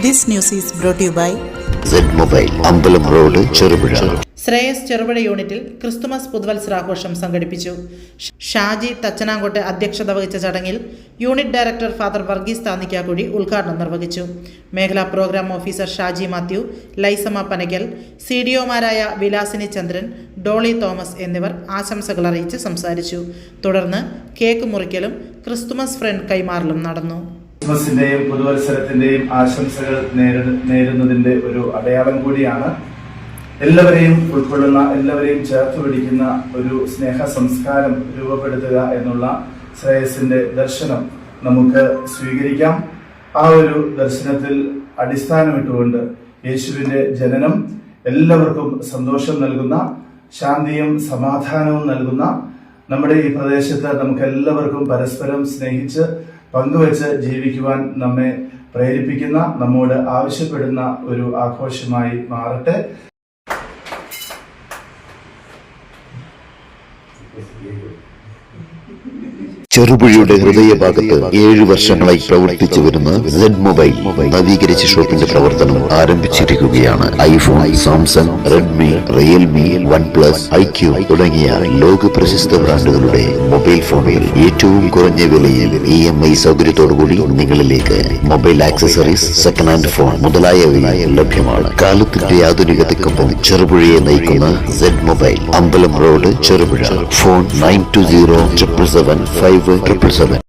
This news is brought to you by Z Mobile, അമ്പലം road, Cherupuzha. Shreyas Cherupuzha യൂണിറ്റിൽ Christmas പുതുവത്സരാഘോഷം സംഘടിപ്പിച്ചു. ഷാജി തച്ചനാങ്കോട്ട് അധ്യക്ഷത വഹിച്ച ചടങ്ങിൽ unit director father Varghese Thannikkakuzhi ഉദ്ഘാടനം നിർവഹിച്ചു. മേഖലാ പ്രോഗ്രാം ഓഫീസർ ഷാജി മാത്യു, ലൈസമ്മ പനകൽ, CDOമാരായ വിലാസിനി ചന്ദ്രൻ, ഡോളി തോമസ് എന്നിവർ ആശംസകൾ അറിയിച്ച് സംസാരിച്ചു. തുടർന്ന് കേക്ക് മുറിക്കലും ക്രിസ്തുമസ് ഫ്രണ്ട് കൈമാറലും നടന്നു. ക്രിസ്മസിന്റെയും പുതുവത്സരത്തിന്റെയും ആശംസകൾ നേരുന്നതിന്റെ ഒരു അടയാളം കൂടിയാണ്. എല്ലാവരെയും ഉൾക്കൊള്ളുന്ന, എല്ലാവരെയും ചേർത്ത് പിടിക്കുന്ന ഒരു സ്നേഹ സംസ്കാരം രൂപപ്പെടുത്തുക എന്നുള്ള ശ്രേയസിന്റെ ദർശനം നമുക്ക് സ്വീകരിക്കാം. ആ ഒരു ദർശനത്തിൽ അടിസ്ഥാനമിട്ടുകൊണ്ട് യേശുവിന്റെ ജനനം എല്ലാവർക്കും സന്തോഷം നൽകുന്ന, ശാന്തിയും സമാധാനവും നൽകുന്ന, നമ്മുടെ ഈ പ്രദേശത്ത് നമുക്ക് എല്ലാവർക്കും പരസ്പരം സ്നേഹിച്ച് പങ്കുവെച്ച് ജീവിക്കുവാൻ നമ്മെ പ്രേരിപ്പിക്കുന്ന, നമ്മോട് ആവശ്യപ്പെടുന്ന ഒരു ആഘോഷമായി മാറട്ടെ. ചെറുപുഴയുടെ ഹൃദയഭാഗത്ത് 7 വർഷങ്ങളായി പ്രവർത്തിച്ചു വരുന്ന Z മൊബൈൽ നവീകരിച്ച ഷോപ്പിന്റെ പ്രവർത്തനം ആരംഭിച്ചിരിക്കുകയാണ്. IPhone, Samsung, Redmi, Realme, OnePlus, IQ തുടങ്ങിയ ലോക പ്രശസ്ത ബ്രാൻഡുകളുടെ മൊബൈൽ ഫോണുകൾ ഏറ്റവും കുറഞ്ഞ വിലയിൽ EMI സൗകര്യത്തോടുകൂടി നിങ്ങളിലേക്ക്. Mobile accessories, second hand phone മുതലായവ ലഭ്യമാണ്. കാലത്തിന്റെ ആധുനികതയ്ക്കൊപ്പം ചെറുപുഴയെ നയിക്കുന്ന Z മൊബൈൽ, അമ്പലം റോഡ്, ചെറുപുഴ. ഫോൺ 92077577.